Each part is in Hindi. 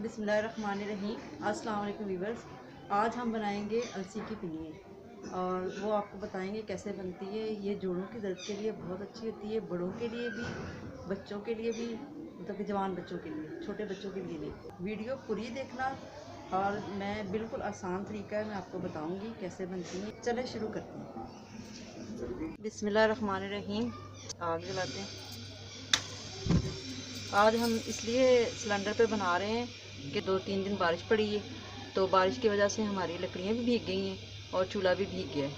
बिस्मिल्लाहिर्रहमानिर्रहीम। अस्सलाम वालेकुम व्यूअर्स। आज हम बनाएंगे अलसी की पिनीर और वो आपको बताएंगे कैसे बनती है। ये जोड़ों की दर्द के लिए बहुत अच्छी होती है, बड़ों के लिए भी, बच्चों के लिए भी, मतलब कि जवान बच्चों के लिए, छोटे बच्चों के लिए भी। वीडियो पूरी देखना और मैं बिल्कुल आसान तरीका है, मैं आपको बताऊँगी कैसे बनती है। चले शुरू करते हैं। बिस्मिल्लाहिर्रहमानिर्रहीम। आग जलाते हैं। आज हम इसलिए सिलेंडर पे बना रहे हैं कि 2-3 दिन बारिश पड़ी है, तो बारिश की वजह से हमारी लकड़ियाँ भी भीग गई हैं और चूल्हा भी भीग गया है।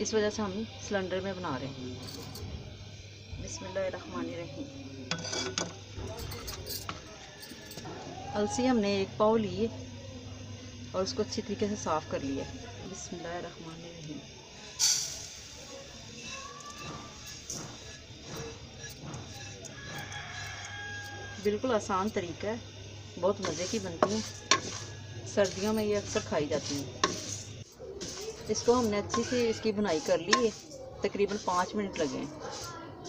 इस वजह से हम सिलेंडर में बना रहे हैं। बिस्मिल्लाहिर्रहमानिर्रहीम। अलसी हमने 1 पाव ली है और उसको अच्छी तरीके से साफ़ कर लिया। बिस्मिल्लाहिर्रहमानिर्रहीम। बिल्कुल आसान तरीका है, बहुत मज़े की बनती हैं। सर्दियों में ये अक्सर खाई जाती हैं। इसको हमने अच्छी से इसकी बुनाई कर ली है, तकरीबन 5 मिनट लगे हैं।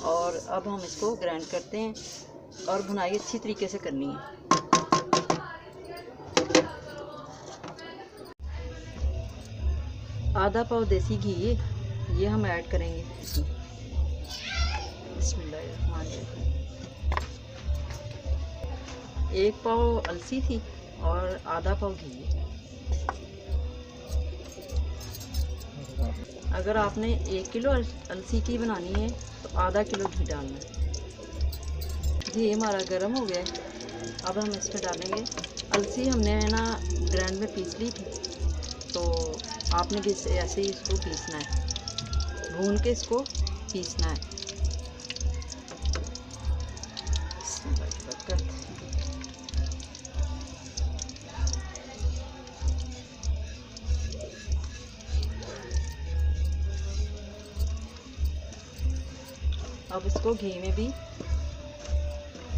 और अब हम इसको ग्राइंड करते हैं और बुनाई अच्छी तरीके से करनी है। आधा पाव देसी घी ये हम ऐड करेंगे इसमें। बिस्मिल्लाहिर्रहमानिर्रहीम। 1 पाव अलसी थी और आधा पाव घी। अगर आपने 1 किलो अलसी की बनानी है तो आधा किलो घी डालना है। घी हमारा गर्म हो गया है, अब हम इसमें डालेंगे अलसी। हमने है ना ग्राइंड में पीस ली थी, तो आपने भी ऐसे ही इसको पीसना है, भून के इसको पीसना है। अब इसको घी में भी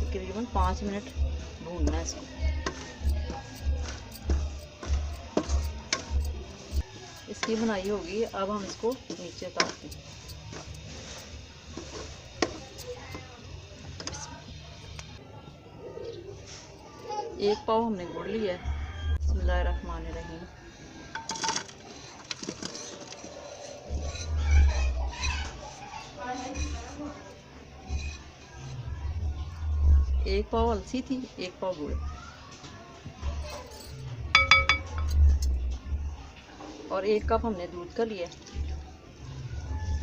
तकरीबन 5 मिनट भूनना है इसको। इसकी बुनाई होगी, अब हम इसको नीचे उतारते हैं। 1 पाव हमने गुड़ लिया है। बिस्मिल्लाहिर्रहमानिर्रहीम। एक पाव अलसी थी, 1 पाव गुड़ और 1 कप हमने दूध का लिया,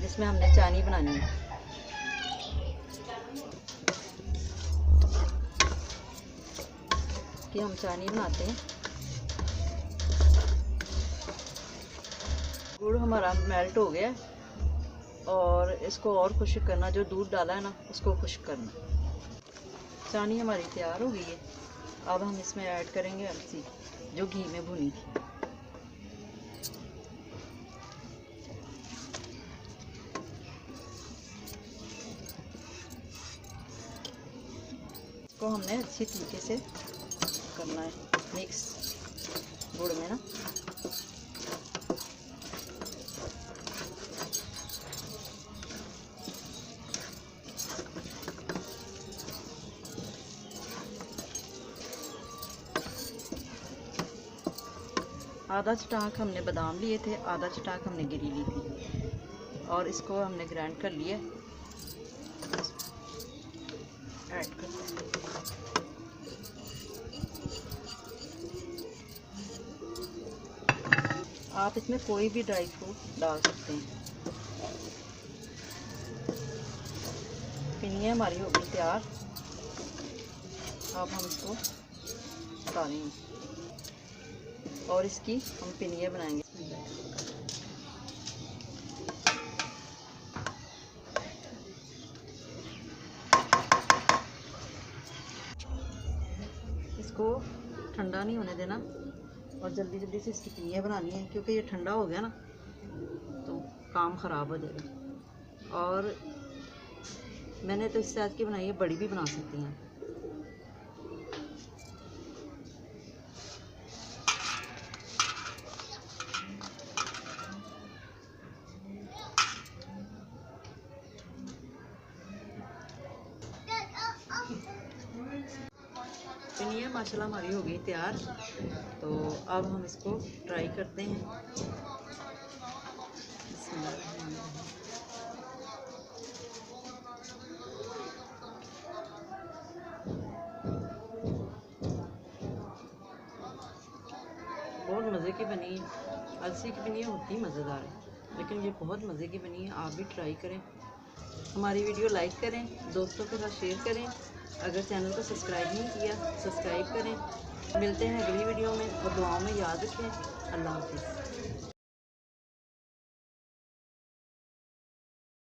जिसमें हमने चानी बनानी है। कि हम चानी बनाते हैं। गुड़ हमारा मेल्ट हो गया और इसको और खुश्क करना, जो दूध डाला है ना उसको खुश्क करना। चानी हमारी तैयार हो गई है। अब हम इसमें ऐड करेंगे अलसी, जो घी में भुनी थी। इसको हमने अच्छी तरीके से करना है मिक्स गुड़ में ना। आधा चटाक हमने बादाम लिए थे, आधा चटाक हमने गिरी ली थी और इसको हमने ग्राइंड कर लिया। ऐड करते हैं। आप इसमें कोई भी ड्राई फ्रूट डाल सकते हैं। पिनिया हमारी हो गई तैयार। अब हम इसको उतारेंगे और इसकी हम पिनिया बनाएंगे। इसको ठंडा नहीं होने देना और जल्दी जल्दी से इसकी पिनिया बनानी है, क्योंकि ये ठंडा हो गया ना तो काम ख़राब हो जाएगा। और मैंने तो इससे आज की बनाई है, बड़ी भी बना सकती हैं। पिनिया माशाल्लाह हमारी हो गई तैयार। तो अब हम इसको ट्राई करते हैं। बिस्मिल्लाहिर्रहमानिर्रहीम। बहुत मज़े की बनी है। अलसी की पिनिया होती ही मज़ेदार है, लेकिन ये बहुत मज़े की बनी है। आप भी ट्राई करें, हमारी वीडियो लाइक करें, दोस्तों के साथ शेयर करें। अगर चैनल को सब्सक्राइब नहीं किया, सब्सक्राइब करें। मिलते हैं अगली वीडियो में, और दुआओं में याद रखें। अल्लाह हाफ़िज़।